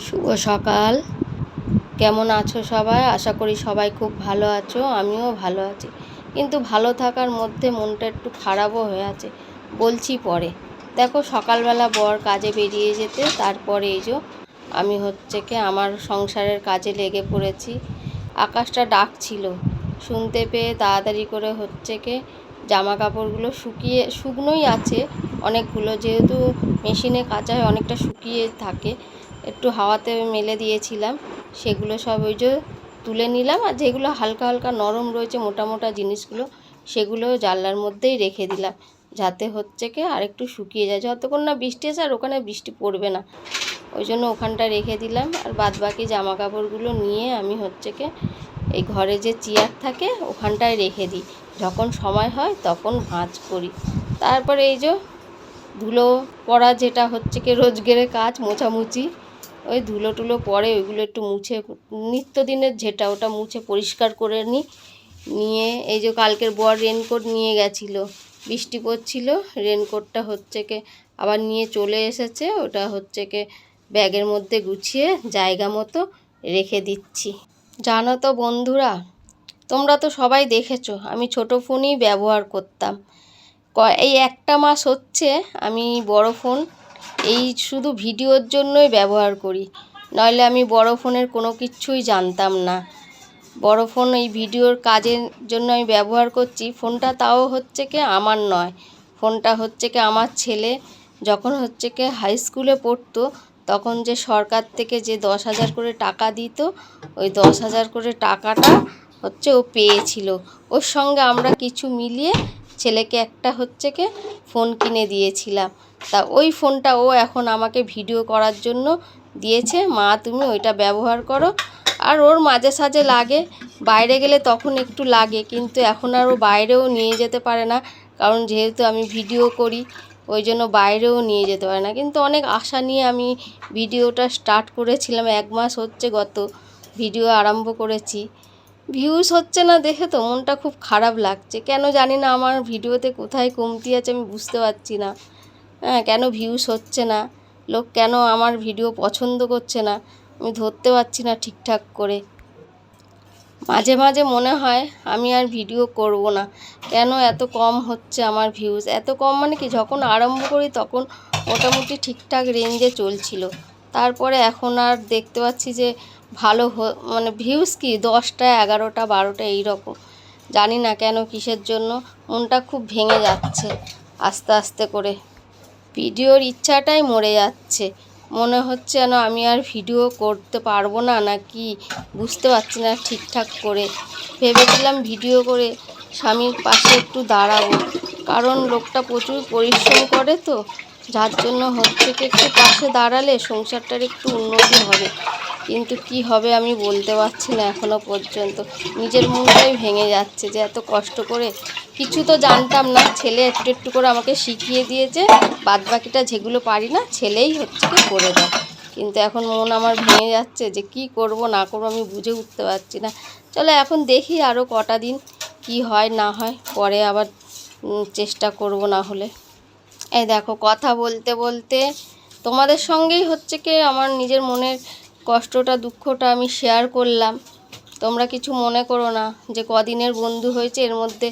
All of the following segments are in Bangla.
শুভ সকাল। কেমন আছো সবাই? আশা করি সবাই খুব ভালো আছো, আমিও ভালো আছি। কিন্তু ভালো থাকার মধ্যে মনটা একটু খারাপও হয়ে আছে, বলছি পরে। দেখো, সকালবেলা বর কাজে বেরিয়ে যেতে, তারপরে এই যে আমি আমার সংসারের কাজে লেগে পড়েছি। আকাশটা ডাকছিল, শুনতে পেয়ে তাড়াতাড়ি করে জামা কাপড়গুলো শুকনোই আছে অনেকগুলো, যেহেতু মেশিনে কাচা হয় অনেকটা শুকিয়ে থাকে, একটু হাওয়াতে মেলে দিয়েছিলাম। সেগুলো সব তুলে নিলাম, আর যেগুলো হালকা হালকা নরম রয়েছে মোটা মোটা জিনিসগুলো, সেগুলো জানলার মধ্যেই রেখে দিলাম, যাতে আর একটু শুকিয়ে যায়। যতক্ষণ না বৃষ্টি আসে, আর ওখানে বৃষ্টি পড়বে না, ওই জন্য ওখানটা রেখে দিলাম। আর বাদবাকি জামা কাপড়গুলো নিয়ে আমি এই ঘরে যে চেয়ার থাকে ওখানটায় রেখে দিই, যখন সময় হয় তখন ভাঁজ করি। তারপরে ধুলো পড়া, যেটা রোজগেরে কাজ, মোছামুছি, ওই ধুলো টুলো পড়ে ওইগুলো একটু মুছে, নিত্যদিনের যেটা ওটা মুছে পরিষ্কার করে নিয়ে কালকের বর রেনকোট নিয়ে গেছিলো, বৃষ্টি পড়ছিল, রেনকোটটা আবার নিয়ে চলে এসেছে। ওটা ব্যাগের মধ্যে গুছিয়ে জায়গা মতো রেখে দিচ্ছি। জানো তো বন্ধুরা, তোমরা তো সবাই দেখেছো আমি ছোট ফোনই ব্যবহার করতাম। এই একটা মাস আমি বড় ফোন এই শুধু ভিডিওর জন্যই ব্যবহার করি, নইলে আমি বড় ফোনের কোনো কিছুই জানতাম না। বড় ফোন এই ভিডিওর কাজের জন্য আমি ব্যবহার করছি। ফোনটা তাও আমার নয়, ফোনটা আমার ছেলে যখন হাই স্কুলে পড়তো, তখন যে সরকার থেকে যে 10,000 করে টাকা দিত, ওই 10,000 করে টাকাটা ও পেয়েছিল। ওর সঙ্গে আমরা কিছু মিলিয়ে ছেলেকে একটা ফোন কিনে দিয়েছিলাম। তা ওই ফোনটা ও এখন আমাকে ভিডিও করার জন্য দিয়েছে, মা তুমি ওইটা ব্যবহার করো। আর ওর মাঝে সাঝে লাগে, বাইরে গেলে তখন একটু লাগে, কিন্তু এখন আর ও বাইরেও নিয়ে যেতে পারে না, কারণ যেহেতু আমি ভিডিও করি, ওই জন্য বাইরেও নিয়ে যেতে পারে না। কিন্তু অনেক আশা নিয়ে আমি ভিডিওটা স্টার্ট করেছিলাম, 1 মাস গত ভিডিও আরম্ভ করেছি। ভিউজ না দেখে তো মনটা খুব খারাপ লাগছে, কেন জানি না। আমার ভিডিওতে কোথায় কমতি আছে আমি বুঝতে পারছি না। কেন ভিউজ না, লোক কেন আমার ভিডিও পছন্দ করছে না, আমি ধরতে পারছি না ঠিকঠাক করে। মাঝে মাঝে মনে হয় আমি আর ভিডিও করব না, কেন এত কম আমার ভিউজ। এত কম মানে কি, যখন আরম্ভ করি তখন মোটামুটি ঠিকঠাক রেঞ্জে চলছিল, তারপরে এখন আর দেখতে পাচ্ছি যে ভালো মানে ভিউজ কি 10টা 11টা 12টা এইরকম। জানি না কেন, কিসের জন্য মনটা খুব ভেঙে যাচ্ছে আস্তে আস্তে করে। ভিডিওর ইচ্ছাটাই মরে যাচ্ছে, মনে যেন আমি আর ভিডিও করতে পারবো না, নাকি বুঝতে পারছি না ঠিকঠাক করে। ভেবেছিলাম ভিডিও করে স্বামীর পাশে একটু দাঁড়াবো, কারণ লোকটা প্রচুর পরিশ্রম করে, তো যার জন্য একটু পাশে দাঁড়ালে সংসারটার একটু উন্নতি হবে। কিন্তু কি হবে আমি বলতে পারছি না এখনো পর্যন্ত। নিজের মনটাই ভেঙে যাচ্ছে যে এত কষ্ট করে, কিছু তো জানতাম না, ছেলে একটু একটু করে আমাকে শিখিয়ে দিয়েছে, বাদবাকিটা যেগুলো পারি না ছেলেই কি করে দেয়। কিন্তু এখন মন আমার ভেঙে যাচ্ছে যে কি করব না করব আমি বুঝে উঠতে পারছি না। চলো এখন দেখি আরও কটা দিন কি হয় না হয়, পরে আবার চেষ্টা করব না হলে। এই দেখো, কথা বলতে বলতে তোমাদের সঙ্গেই আমার নিজের মনের কষ্টটা দুঃখটা আমি শেয়ার করলাম। তোমরা কিছু মনে করো না যে কদিনের বন্ধু হয়েছে, এর মধ্যে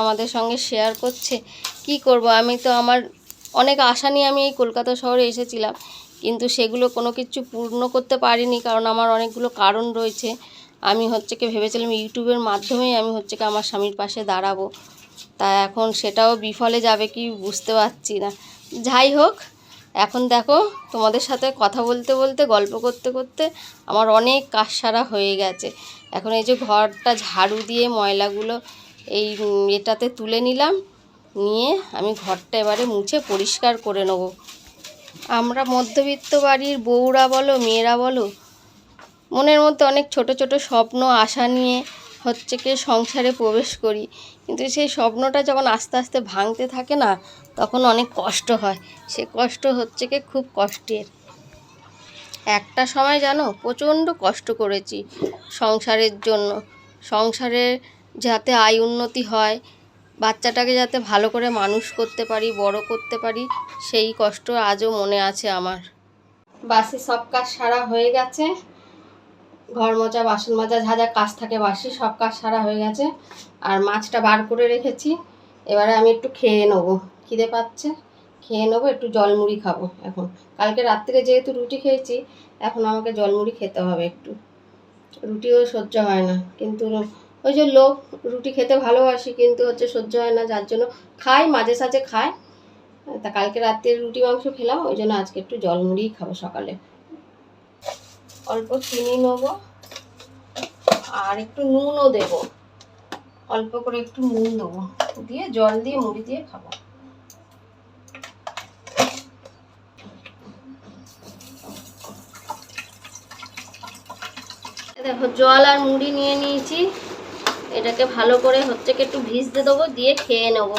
আমাদের সঙ্গে শেয়ার করছে। কি করব, আমি তো আমার অনেক আশা নিয়ে আমি এই কলকাতা শহরে এসেছিলাম, কিন্তু সেগুলো কোনো কিছু পূর্ণ করতে পারিনি, কারণ আমার অনেকগুলো কারণ রয়েছে। আমি ভেবেছিলাম ইউটিউবের মাধ্যমেই আমি আমার স্বামীর পাশে দাঁড়াবো, তা এখন সেটাও বিফলে যাবে কি বুঝতে পারছি না। যাই হোক, এখন দেখো তোমাদের সাথে কথা বলতে বলতে গল্প করতে করতে আমার অনেক কাজ সারা হয়ে গেছে। এখন এই যে ঘরটা ঝাড়ু দিয়ে ময়লাগুলো এটাতে তুলে নিলাম, নিয়ে আমি ঘরটা এবারে মুছে পরিষ্কার করে নেব। আমরা মধ্যবিত্ত বাড়ির বউরা বলো মেয়েরা বলো, মনের মধ্যে অনেক ছোট ছোট স্বপ্ন আশা নিয়ে সংসারে প্রবেশ করি, কিন্তু সেই স্বপ্নটা যখন আস্তে আস্তে ভাঙতে থাকে না, তখন অনেক কষ্ট হয়। সে কষ্ট খুব কষ্টের। একটা সময় জানো প্রচণ্ড কষ্ট করেছি সংসারের জন্য, সংসারে যাতে আয় উন্নতি হয়, বাচ্চাটাকে যাতে ভালো করে মানুষ করতে পারি, বড় করতে পারি, সেই কষ্ট আজও মনে আছে আমার। বাসি সব কাজ সারা হয়ে গেছে, ঘর মোছা বাসন মাজা যা যা কাজ থাকে বাসি সব কাজ সারা হয়ে গেছে। আর মাছটা বার করে রেখেছি, এবারে আমি একটু খেয়ে নেবো, খিদে পাচ্ছে, খেয়ে নেবো, একটু জলমুড়ি খাবো এখন। কালকে রাত্রে যেহেতু রুটি খেয়েছি, এখন আমাকে জলমুড়ি খেতে হবে একটু, রুটিও সহ্য হয় না, কিন্তু ওই যে লোক রুটি খেতে ভালোবাসি কিন্তু হচ্ছে সহ্য হয় না, যার জন্য খাই, মাঝে সাঝে খাই। তা কালকে রাত্রে রুটি মাংস খেলাম, ওই জন্য আজকে একটু জলমুড়িই খাবো সকালে। অল্প চিনি নেবো আর একটু নুনও দেবো, অল্প করে একটু নুন দেবো, দিয়ে জল দিয়ে মুড়ি দিয়ে খাবো। দেখো জল আর মুড়ি নিয়ে নিয়েছি, এটাকে ভালো করে হচ্ছে কি একটু ভিজতে দেবো, দিয়ে খেয়ে নেবো।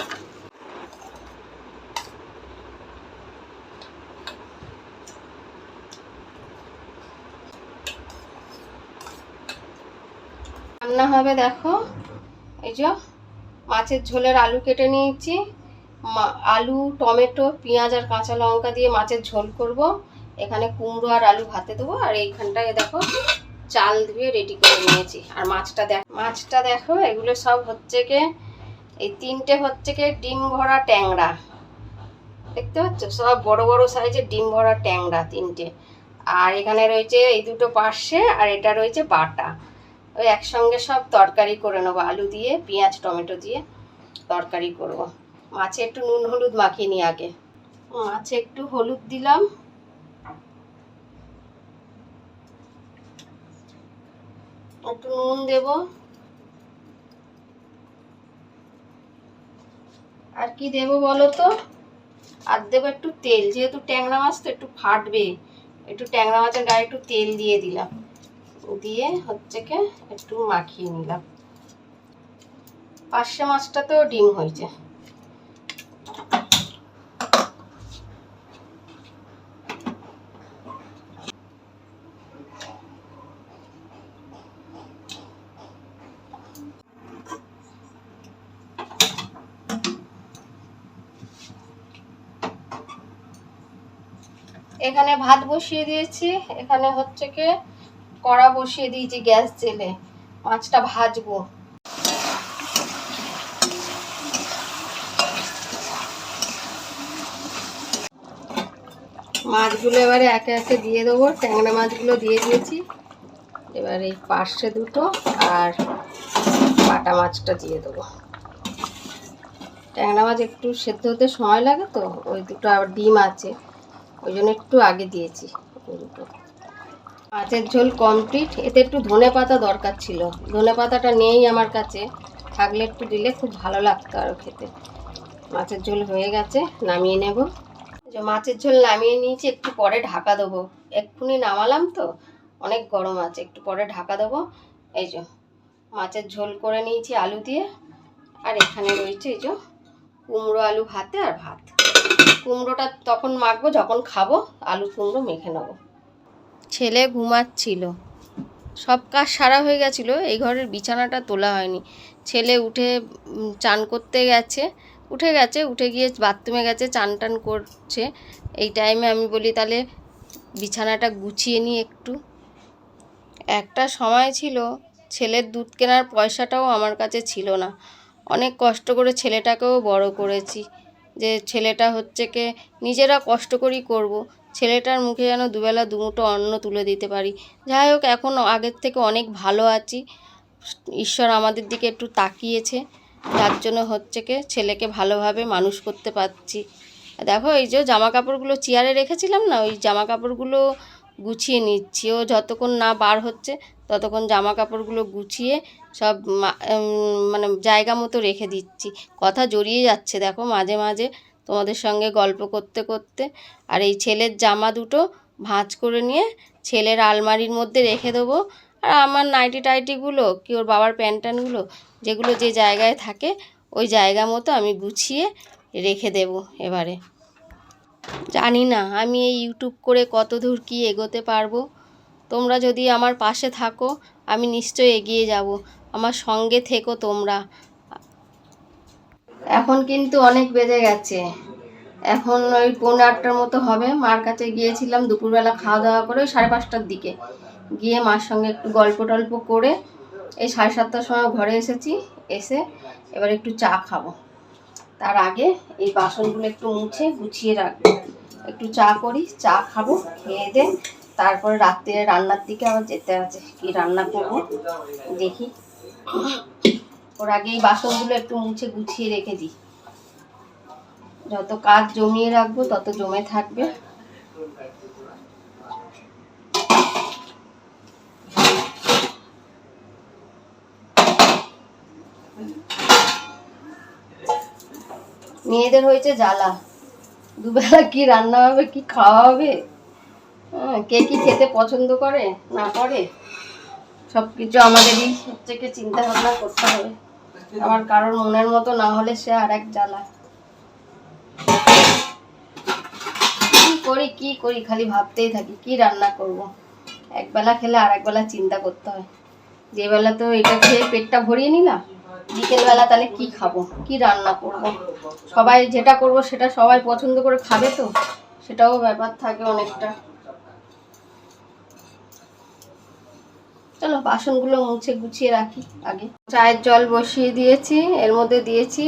রান্না হবে দেখো, এই যে মাছের ঝোলের আলু কেটে নিয়েছি, আলু টমেটো পেঁয়াজ আর কাঁচা লঙ্কা দিয়ে মাছের ঝোল করব। এখানে কুমড়ো আর আলু ভাতে দেবো, আর এইখানটায় দেখো চাল ধুয়ে রেডি করে নিয়েছি। আর মাছটা দেখো এগুলো সব হচ্ছে কি, এই তিনটে হচ্ছে কি ডিম ভরা ট্যাংরা, দেখতে পাচ্ছ, সব বড় বড় সাইজের ডিম ভরা ট্যাংরা তিনটে। আর এখানে রয়েছে এই দুটো পার্শে, আর এটা রয়েছে বাটা। ওই একসঙ্গে সব তরকারি করে নেবো, আলু দিয়ে পেঁয়াজ টমেটো দিয়ে তরকারি করব। মাছে একটু নুন হলুদ মাখিয়ে নিই আগে, মাছে একটু হলুদ দিলাম, একটু নুন দেব, আর কি দেবো বলো তো, আর দেবো একটু তেল, যেহেতু ট্যাংরা মাছ তো একটু ফাটবে, একটু ট্যাংরা মাছের গায়ে একটু তেল দিয়ে দিলাম, দিয়ে হচ্ছে কি একটু মাখিয়ে নিলাম। পার্শে মাছটা তো ডিম হয়েছে। এখানে ভাত বসিয়ে দিয়েছি, এখানে হচ্ছে কি কড়া বসিয়ে দিয়েছি গ্যাস জেলে, মাছটা ভাজবো। মাছগুলো এবারে একে একে দিয়ে দেবো, ট্যাংরা মাছগুলো দিয়ে দিয়েছি, এবার এই পার্শে দুটো আর বাটা মাছটা দিয়ে দেবো। ট্যাংরা মাছ একটু সেদ্ধ হতে সময় লাগে তো, ওই দুটো আবার ডিম আছে, ওই জন্য একটু আগে দিয়েছি ওই দুটো। মাছের ঝোল কমপ্লিট। এতে একটু ধনে পাতা দরকার ছিল, ধনে পাতাটা নেই আমার কাছে, থাকলে একটু দিলে খুব ভালো লাগতো আরও খেতে। মাছের ঝোল হয়ে গেছে, নামিয়ে নেব। যে মাছের ঝোল নামিয়ে নিয়েছি, একটু পরে ঢাকা দেবো, এক্ষুনি নামালাম তো, অনেক গরম আছে, একটু পরে ঢাকা দেবো। এই যে মাছের ঝোল করে নিয়েছি আলু দিয়ে, আর এখানে রয়েছে এই যে কুমড়ো আলু ভাতে আর ভাত। কুমড়োটা তখন মাখবো যখন খাবো, আলু কুমড়ো মেখে নেবো। ছেলে ঘুমাচ্ছিল, সব কাজ সারা হয়ে গেছিলো, এই ঘরের বিছানাটা তোলা হয়নি। ছেলে উঠে চান করতে গেছে, উঠে গিয়ে বাথরুমে গেছে, চান টান করছে। এই টাইমে আমি বলি তাহলে বিছানাটা গুছিয়ে নিই একটু। একটা সময় ছিল ছেলের দুধ কেনার পয়সাটাও আমার কাছে ছিল না, অনেক কষ্ট করে ছেলেটাকেও বড় করেছি, যে ছেলেটা হচ্ছে কি নিজেরা কষ্ট করেই করব, ছেলেটার মুখে যেন দুবেলা দুমুঠো অন্ন তুলে দিতে পারি। যাই হোক, এখন আগের থেকে অনেক ভালো আছি, ঈশ্বর আমাদের দিকে একটু তাকিয়েছে, যার জন্য হচ্ছে কি ছেলেকে ভালোভাবে মানুষ করতে পারছি। দেখো এই যে জামা কাপড়গুলো চেয়ারে রেখেছিলাম না, ওই জামা কাপড়গুলো গুছিয়ে নিচ্ছি, ও যতক্ষণ না বার হচ্ছে ততক্ষণ জামা কাপড়গুলো গুছিয়ে সব মানে জায়গা মতো রেখে দিচ্ছি। কথা জড়িয়ে যাচ্ছে দেখো মাঝে মাঝে তোমাদের সঙ্গে গল্প করতে করতে। আর এই ছেলের জামা দুটো ভাঁজ করে নিয়ে ছেলের আলমারির মধ্যে রেখে দেবো, আর আমার নাইটি টাইটিগুলো কি ওর বাবার প্যান্ট ট্যান্টগুলো যেগুলো যে জায়গায় থাকে ওই জায়গা মতো আমি গুছিয়ে রেখে দেব। এবারে জানি না আমি এই ইউটিউব করে কত দূর কী এগোতে পারবো, তোমরা যদি আমার পাশে থাকো আমি নিশ্চয়ই এগিয়ে যাব, আমার সঙ্গে থেকো তোমরা। এখন কিন্তু অনেক বেজে গেছে, এখন ওই 8:45 মতো হবে। মার কাছে গিয়েছিলাম দুপুরবেলা খাওয়া দাওয়া করে 5:30টার দিকে, গিয়ে মার সঙ্গে একটু গল্প টল্প করে এই 7:30টার সময় ঘরে এসেছি। এসে এবার একটু চা খাবো। তার আগে এই বাসনগুলো একটু মুছে গুছিয়ে রাখবো, একটু চা করি, চা খাবো, খেয়ে দে তারপরে রাত্রে রান্নার দিকে আবার যেতে আছে। কি রান্না করবো দেখি, ওর আগে এই বাসনগুলো একটু মুছে গুছিয়ে রেখে দিই। যত কাজ জমিয়ে রাখবো তত জমে থাকবে। মেয়েদের হয়েছে জ্বালা, দুবেলা কি রান্না হবে, কি খাওয়া হবে, কে কি খেতে পছন্দ করে না করে, সবকিছু আমাদেরই হচ্ছে কি চিন্তা ভাবনা করতে হবে। আমার কারোর মনের মতো না হলে সে আর এক জ্বালা। কি করি খালি ভাবতেই থাকি কি রান্না করব। একবেলা খেলে আর একবেলা চিন্তা করতে হয়। যে বেলা তো এটা খেয়ে পেটটা ভরিয়ে নিলাম, বিকেলবেলা তাহলে কি খাবো, কি রান্না করব। সবাই যেটা করব সেটা সবাই পছন্দ করে খাবে তো, সেটাও ব্যাপার থাকে অনেকটা। চলো বাসনগুলো মুছে গুছিয়ে রাখি আগে। চায়ের জল বসিয়ে দিয়েছি, এর মধ্যে দিয়েছি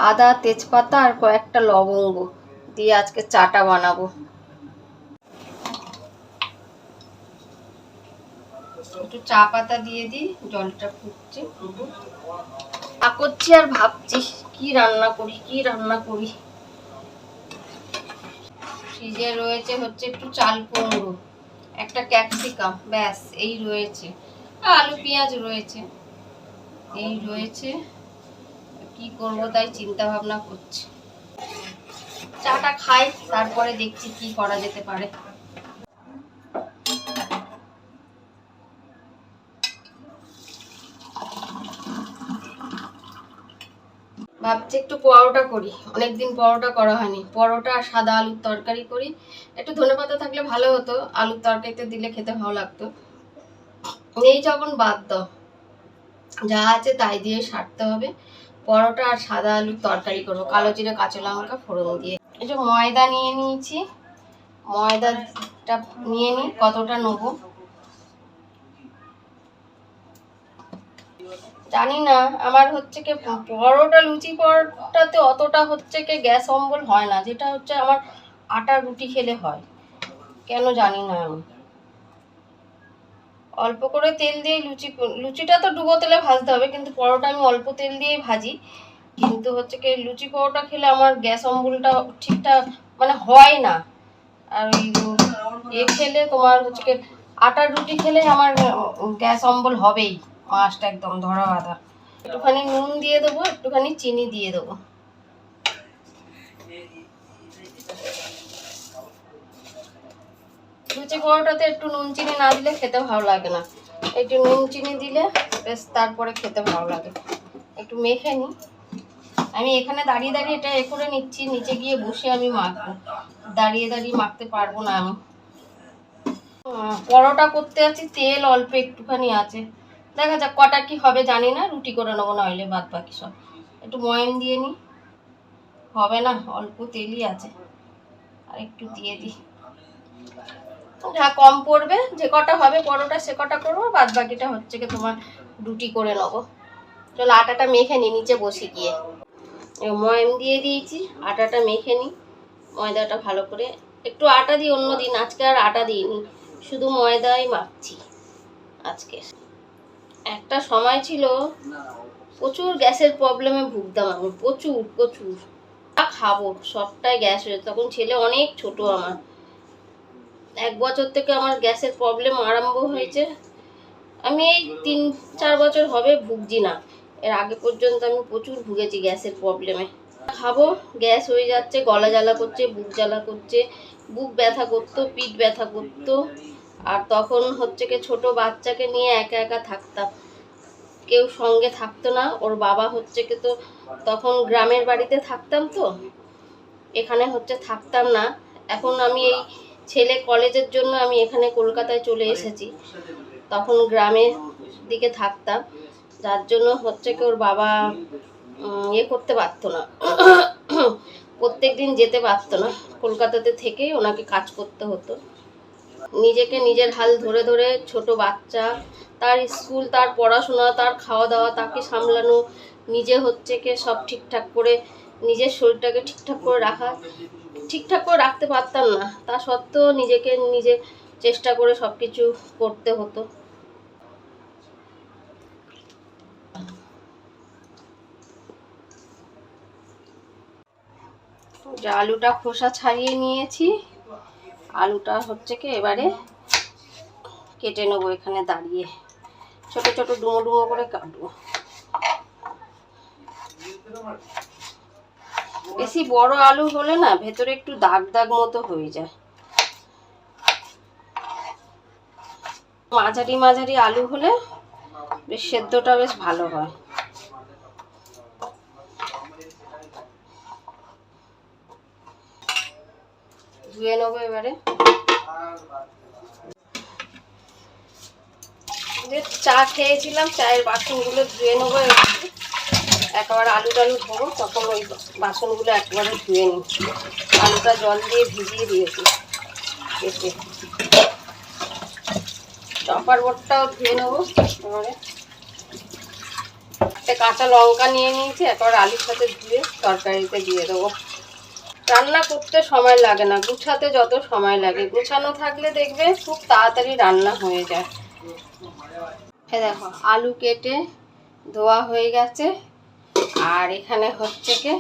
আদা, তেজপাতা আর কয়েকটা লবঙ্গ দিয়ে আজকে চাটা বানাবো। একটু চা পাতা দিয়ে দিই, জলটা ফুটছে, চা করছি আর ভাবছি কি রান্না করি। ফ্রিজে রয়েছে হচ্ছে একটু চাল কুমড়ো, একটা ক্যাপসিকাম, ব্যাস এই রয়েছে, আলু পেঁয়াজ রয়েছে, এই রয়েছে। কি করব তাই চিন্তা ভাবনা করছি। চাটা খাই তারপরে দেখছি কি করা যেতে পারে। ভাবছি একটু পরোটা করি, অনেকদিন পরোটা করা হয়নি। পরোটা আর সাদা আলুর তরকারি করি, একটু ধনেপাতা থাকলে ভালো হতো, আলুর তরকারিতে দিলে খেতে ভালো লাগতো। এই যখন বাদ দাও, যা আছে তাই দিয়ে সারতে হবে। পরোটা আর সাদা আলুর তরকারি করবো, কালো জিরে কাঁচা লঙ্কা ফোড়ন দিয়ে। এই যে ময়দা নিয়ে নিয়েছি, ময়দাটা নিয়ে নিই, কতটা নেবো জানি না। আমার হচ্ছে কি পরোটা, লুচি পরোটাতে অতটা হচ্ছে কি গ্যাস অম্বল হয় না, যেটা হচ্ছে আমার আটার রুটি খেলে হয়, কেন জানি না। আমি অল্প করে তেল দিয়ে লুচিটা তো ডুবো তেলে ভাজতে হবে, কিন্তু পরোটা আমি অল্প তেল দিয়ে ভাজি। কিন্তু হচ্ছে কি লুচি পরোটা খেলে আমার গ্যাস অম্বলটা ঠিকঠাক মানে হয় না। আর ওই খেলে তোমার হচ্ছে কি আটার রুটি খেলে আমার গ্যাস অম্বল হবেই, মাছটা একদম ধরা বাঁধা। একটুখানি নুন দিয়ে দেবো, একটুখানি চিনি দিয়ে দেবো। লুচি পরোটাতে একটু নুন চিনি না দিলে খেতে ভালো লাগে না, একটু নুন চিনি দিলে বেশ তারপরে খেতে ভালো লাগে। একটু মেখে নিই। আমি এখানে দাঁড়িয়ে দাঁড়িয়ে এটা করে নিচ্ছি, নিচে গিয়ে বসে আমি মাখবো, দাঁড়িয়ে দাঁড়িয়ে মাখতে পারবো না আমি। পরোটা করতে আছি, তেল অল্প একটুখানি আছে, দেখা যাক কটা কি হবে জানি না। রুটি করে নেবো, না হলে বাদ বাকি সব একটু ময়ান দিয়ে নিই, হবে না, অল্প তেলই আছে, আর একটু দিয়ে দিই। যা কম পড়বে, যে কটা হবে পরোটা সে কটা করবো, বাদ বাকিটা হচ্ছে কি তোমার রুটি করে নেবো। চলো আটাটা মেখে নিই নিচে বসে গিয়ে। ময়ান দিয়ে দিয়েছি, আটাটা মেখে নিই, ময়দাটা ভালো করে। একটু আটা দিই অন্য দিন, আজকে আর আটা দিইনি, শুধু ময়দাই মাখছি আজকে। একটা সময় ছিল প্রচুর গ্যাসের প্রবলেমে ভুগতাম আমি, প্রচুর খাবো সবটাই গ্যাস হয়েছে। তখন ছেলে অনেক ছোট, আমার 1 বছর থেকে আমার গ্যাসের প্রবলেম আরম্ভ হয়েছে। আমি এই 3-4 বছর হবে ভুগছি না, এর আগে পর্যন্ত আমি প্রচুর ভুগেছি গ্যাসের প্রবলেমে। খাবো, গ্যাস হয়ে যাচ্ছে, গলা জ্বালা করছে, বুক জ্বালা করছে, বুক ব্যথা করতো, পিঠ ব্যথা করতো। আর তখন হচ্ছে কি ছোট বাচ্চাকে নিয়ে একা একা থাকতাম, কেউ সঙ্গে থাকতো না। ওর বাবা হচ্ছে কি তো তখন গ্রামের বাড়িতে থাকতাম, তো এখানে হচ্ছে থাকতাম না। এখন আমি এই ছেলে কলেজের জন্য আমি এখানে কলকাতায় চলে এসেছি, তখন গ্রামের দিকে থাকতাম, যার জন্য হচ্ছে কি ওর বাবা করতে পারতো না, প্রত্যেক দিন যেতে পারতো না, কলকাতাতে থেকেই ওনাকে কাজ করতে হতো। নিজেকে নিজের হাল ধরে ধরে, ছোট বাচ্চা, তার স্কুল, তার পড়াশোনা, তার খাওয়া দাওয়া, তাকে সামলানো, নিজে হচ্ছে কি সব ঠিকঠাক করে নিজের শরীরটাকে ঠিকঠাক করে রাখতে পারতাম না। তা সত্ত্বেও নিজেকে নিজে চেষ্টা করে সব কিছু করতে হতো। যে আলুটা খোসা ছাড়িয়ে নিয়েছি, আলুটা হচ্ছে কি এবারে কেটে নেবো। এখানে দাঁড়িয়ে ছোট ছোট ডুমো ডুমো করে কাটবো। বেশি বড় আলু হলে না ভেতরে একটু দাগ দাগ মতো হয়ে যায়। মাঝারি মাঝারি আলু হলে বেশ সেদ্ধটা বেশ ভালো হয়। ধুয়ে নেবো এবারে। চা খেয়েছিলাম, চায়ের বাসনগুলো ধুয়ে নেবো। একেবারে আলু টালু ধোবো, তখন ওই বাসনগুলো একবারে ধুয়ে নিই। আলুটা জল দিয়ে ভিজিয়ে দিয়েছি কেটে। চপার বোর্ডটাও ধুয়ে নেবো। এবারে একটা কাঁচা লঙ্কা নিয়ে নিয়েছি, একেবারে আলুর সাথে ধুয়ে তরকারিতে দিয়ে দেবো। রান্না করতে সময় লাগে না, গুছাতে যত সময় লাগে। গুছানো থাকলে দেখবে খুব তাড়াতাড়ি রান্না হয়ে যায়। দেখো আলু কেটে ধোয়া হয়ে গেছে, আর এখানে হচ্ছে কি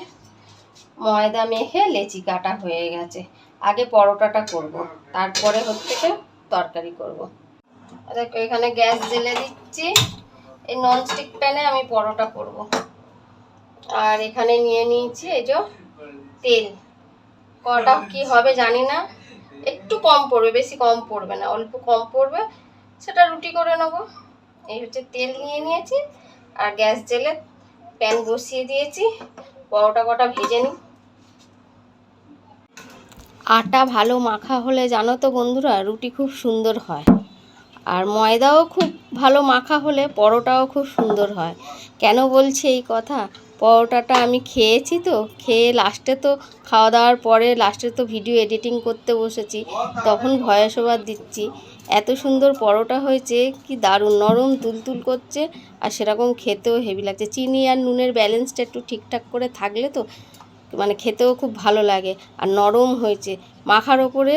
ময়দা মেখে লেচি কাটা হয়ে গেছে। আগে পরোটাটা করব, তারপরে হচ্ছে কি তরকারি করব। দেখো এখানে গ্যাস জ্বেলে দিচ্ছি। এই ননস্টিক প্যানে আমি পরোটা করব। আর এখানে নিয়ে নিয়েছি এই যে তেল। কটা কি হবে জানি না, একটু কম পড়বে, বেশি কম পড়বে না, অল্প কম পড়বে। সেটা রুটি করে নেবো। এই হচ্ছে তেল নিয়ে নিয়েছি, আর গ্যাস জ্বেলে প্যান বসিয়ে দিয়েছি। পরোটা কটা ভেজে নিই। আটা ভালো মাখা হলে জানো তো বন্ধুরা, রুটি খুব সুন্দর হয়। আর ময়দাও খুব ভালো মাখা হলে পরোটাও খুব সুন্দর হয়। কেন বলছি এই কথা, পরোটাটা আমি খেয়েছি তো, খেয়ে লাস্টে তো খাওয়া দাওয়ার পরে লাস্টে তো ভিডিও এডিটিং করতে বসেছি, তখন ভয়েস ওভার দিচ্ছি। এত সুন্দর পরোটা হয়েছে, কি দারুণ নরম তুলতুল করছে, আর সেরকম খেতেও হেভি লাগছে। চিনি আর নুনের ব্যালেন্সটা একটু ঠিকঠাক করে থাকলে তো মানে খেতেও খুব ভালো লাগে। আর নরম হয়েছে, মাখার ওপরে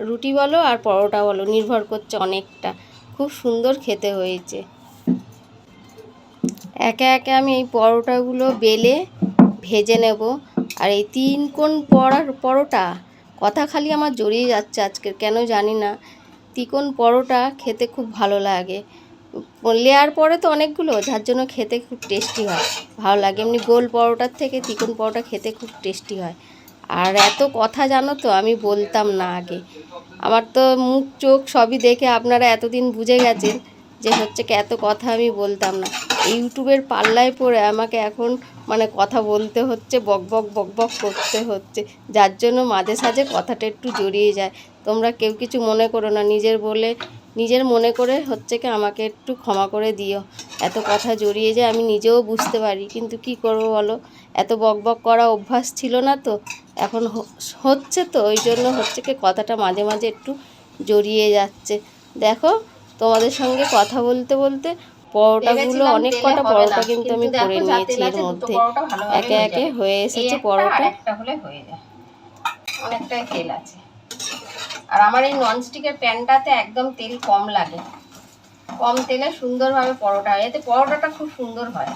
রুটি বলো আর পরোটা বলো নির্ভর করছে অনেকটা। খুব সুন্দর খেতে হয়েছে। একে একে আমি এই পরোটাগুলো বেলে ভেজে নেব। আর এই 3 কোণ পরোটা, কথা খালি আমার জড়িয়ে যাচ্ছে আজকের, কেন জানি না। 3 কোণ পরোটা খেতে খুব ভালো লাগে। লেয়ার পরে তো অনেকগুলো, যার জন্য খেতে খুব টেস্টি হয়, ভালো লাগে। এমনি গোল পরোটার থেকে 3 কোণ পরোটা খেতে খুব টেস্টি হয়। আর এত কথা জানো তো আমি বলতাম না আগে। আমার তো মুখ চোখ সবই দেখে আপনারা এতদিন বুঝে গেছেন যে হচ্ছে কি এত কথা আমি বলতাম না। ইউটিউবের পাল্লায় পড়ে আমাকে এখন মানে কথা বলতে হচ্ছে, বক বক বক বক করতে হচ্ছে, যার জন্য মাঝে সাঝে কথাটা একটু জড়িয়ে যায়। তোমরা কেউ কিছু মনে করো না, নিজের মনে করে হচ্ছে কি আমাকে একটু ক্ষমা করে দিও। এত কথা জড়িয়ে যায় আমি নিজেও বুঝতে পারি, কিন্তু কি করব বলো, এত বক বক করা অভ্যাস ছিল না তো, এখন হচ্ছে তো, ওই জন্য হচ্ছে কি কথাটা মাঝে মাঝে একটু জড়িয়ে যাচ্ছে। দেখো তোমাদের সঙ্গে কথা বলতে বলতে পরোটাগুলো, অনেক কটা পরোটা কিন্তু আমি করে নিয়েছি। এর মধ্যে একে একে হয়ে এসেছে পরোটা। একটা হলে হয়ে যায়, অনেকটাই তেল আছে। আর আমার এই ননস্টিকের প্যানটাতে একদম তেল কম লাগে, কম তেলে সুন্দরভাবে পরোটা হয়, এতে পরোটাটা খুব সুন্দর হয়।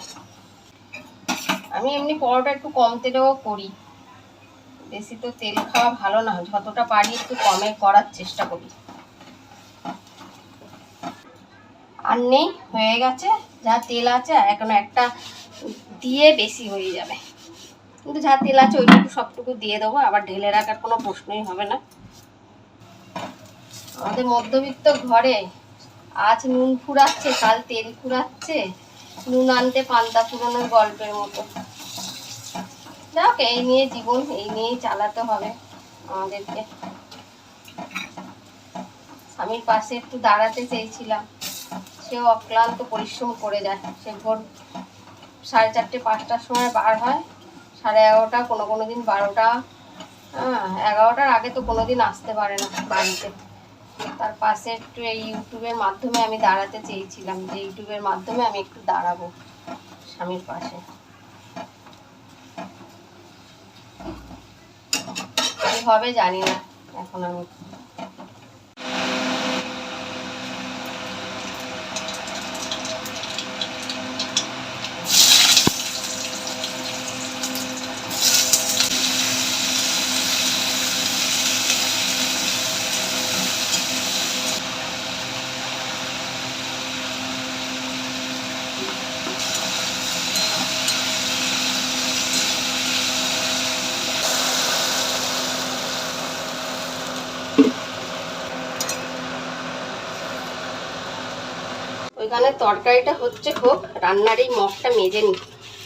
আমি এমনি পরোটা একটু কম তেলেও করি, বেশি তো তেল খাওয়া ভালো না, যতটা পারি একটু কমে করার চেষ্টা করি। আর নেই, হয়ে গেছে, যা তেল আছে এখন একটা দিয়ে বেশি হয়ে যাবে, কিন্তু যা তেল আছে ওইটুকু সবটুকু দিয়ে দেবো, আবার ঢেলে রাখার কোনো প্রশ্নই হবে না। আমাদের মধ্যবিত্ত ঘরে আজ নুন ফুরাচ্ছে, কাল তেল ফুরাচ্ছে, নুন আনতে পান্তা ফুরানোর গল্পের মতো। যাক, এই নিয়ে জীবন, এই নিয়েই চালাতে হবে আমাদেরকে। স্বামীর পাশে একটু দাঁড়াতে চেয়েছিলাম, সেও অক্লান্ত পরিশ্রম করে যায়। সে ভোর 4:30 5টার সময় বার হয়, 11:30, কোনো দিন 12টা, হ্যাঁ 11টার আগে তো কোনো দিন আসতে পারে না বাড়িতে। তার পাশে একটু এই ইউটিউবের মাধ্যমে আমি দাঁড়াতে চেয়েছিলাম, যে ইউটিউবের মাধ্যমে আমি একটু দাঁড়াবো স্বামীর পাশে। কি হবে জানি না এখন আমি। ওইখানে তরকারিটা হচ্ছে, হোক, রান্নার এই মগটা মেজে নিই,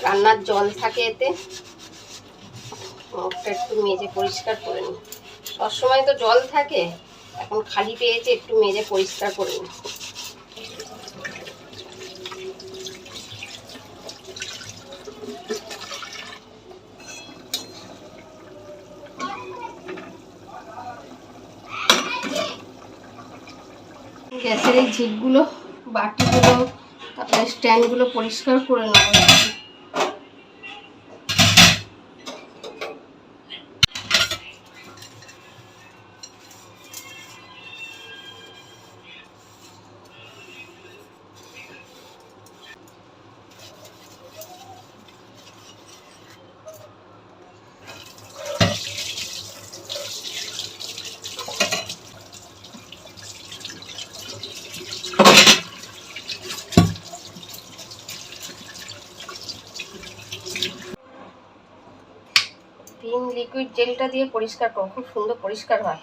রান্নার জল থাকে এতে, মগটা একটু মেজে পরিষ্কার করে নিই। সবসময় তো জল থাকে, এখন খালি পেয়েছে, একটু মেজে পরিষ্কার করে নিই। গ্যাসের এই ঝিকগুলো, বাটিগুলো, তারপরে স্ট্যান্ডগুলো পরিষ্কার করে নেব। ভিম লিকুইড জেলটা দিয়ে পরিষ্কার করো, খুব সুন্দর পরিষ্কার হয়,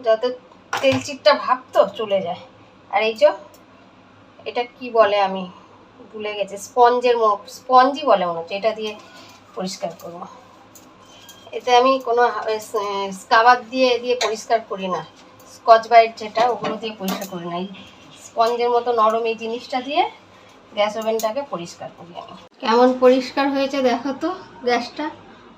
যত তেল চিটটা ভাব তো চলে যায়। আর এই যে এটা কি বলে আমি ভুলে গেছি, স্পঞ্জই বলে মনে হচ্ছে, এটা দিয়ে পরিষ্কার করবো। এতে আমি কোনো স্কাবার দিয়ে পরিষ্কার করি না, স্কচ ব্রাইট যেটা, ওগুলো দিয়ে পরিষ্কার করি না। এই স্পঞ্জের মতো নরম এই জিনিসটা দিয়ে গ্যাস ওভেনটাকে পরিষ্কার করি আমি। কেমন পরিষ্কার হয়েছে দেখো তো, গ্যাসটা,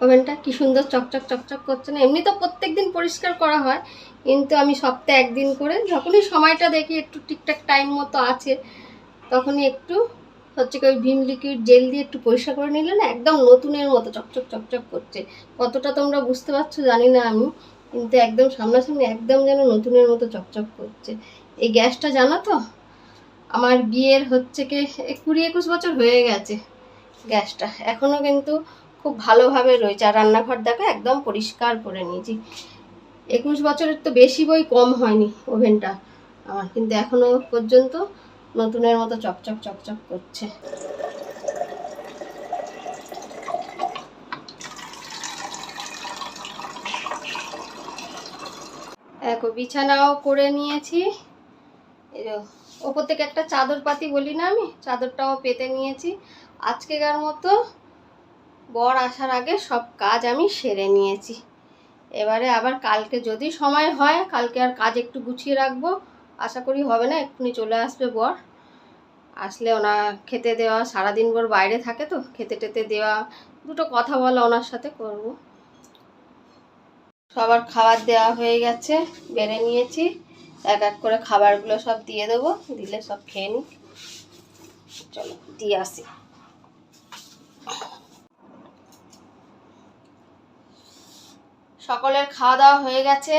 ওভেনটা কি সুন্দর চকচক চকচক করছে না? এমনি তো প্রত্যেকদিন পরিষ্কার করা হয়, কিন্তু আমি সপ্তাহে একদিন করে, যখনই সময়টা দেখি একটু ঠিকঠাক টাইম মতো আছে, তখনই একটু হচ্ছে কি ওই ভিম লিকুইড জেল দিয়ে একটু পরিষ্কার করে নিলে না, একদম নতুনের মতো চকচক চকচক করছে। কতটা তোমরা বুঝতে পারছো জানি না আমি, কিন্তু একদম সামনাসামনি একদম যেন নতুনের মতো চকচক করছে। এই গ্যাসটা জানো তো, আমার বিয়ের হচ্ছে কি 20-21 বছর হয়ে গেছে গ্যাসটা, এখনও কিন্তু খুব ভালোভাবে রয়েছে। আর রান্নাঘর দেখো একদম পরিষ্কার করে নিয়েছি। 21 বছরের তো বেশি বই কম হয়নি ওভেনটা আমার, কিন্তু এখনও পর্যন্ত নতুনের মতো চকচক চকচক করছে। দেখো বিছানাও করে নিয়েছি, ওপর থেকে একটা চাদর পাতি বলি না আমি, চাদরটাও পেতে নিয়েছি। আজকেকার মতো বর আসার আগে সব কাজ আমি সেরে নিয়েছি। এবারে আবার কালকে যদি সময় হয়, কালকে আর কাজ একটু গুছিয়ে রাখবো, আশা করি হবে না, এক্ষুনি চলে আসবে বর। আসলে ওনার খেতে দেওয়া, সারাদিন ভর বাইরে থাকে তো, খেতে টেতে দেওয়া, দুটো কথা বলা ওনার সাথে করব। সবার খাবার দেওয়া হয়ে গেছে, বেড়ে নিয়েছি, এক এক করে খাবারগুলো সব দিয়ে দেবো, দিলে সব খেয়ে নিই। চলো দিয়ে আসি। সকলের খাওয়া দাওয়া হয়ে গেছে,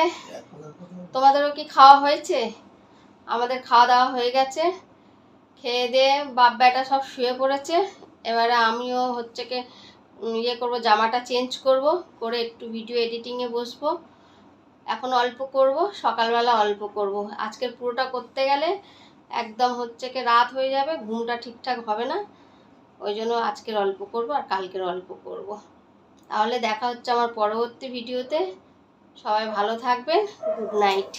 তোমাদেরও কি খাওয়া হয়েছে? আমাদের খাওয়া দাওয়া হয়ে গেছে, খেয়ে দিয়ে বাপ বেটা সব শুয়ে পড়েছে। এবারে আমিও হচ্ছে কি ইয়ে করবো, জামাটা চেঞ্জ করব, করে একটু ভিডিও এডিটিংয়ে বসবো। এখন অল্প করব, সকালবেলা অল্প করব, আজকের পুরোটা করতে গেলে একদম হচ্ছে কি রাত হয়ে যাবে, ঘুমটা ঠিকঠাক হবে না, ওই জন্য আজকের অল্প করব আর কালকের অল্প করব। তাহলে দেখা হচ্ছে আমার পরবর্তী ভিডিওতে। সবাই ভালো থাকবেন, গুড নাইট।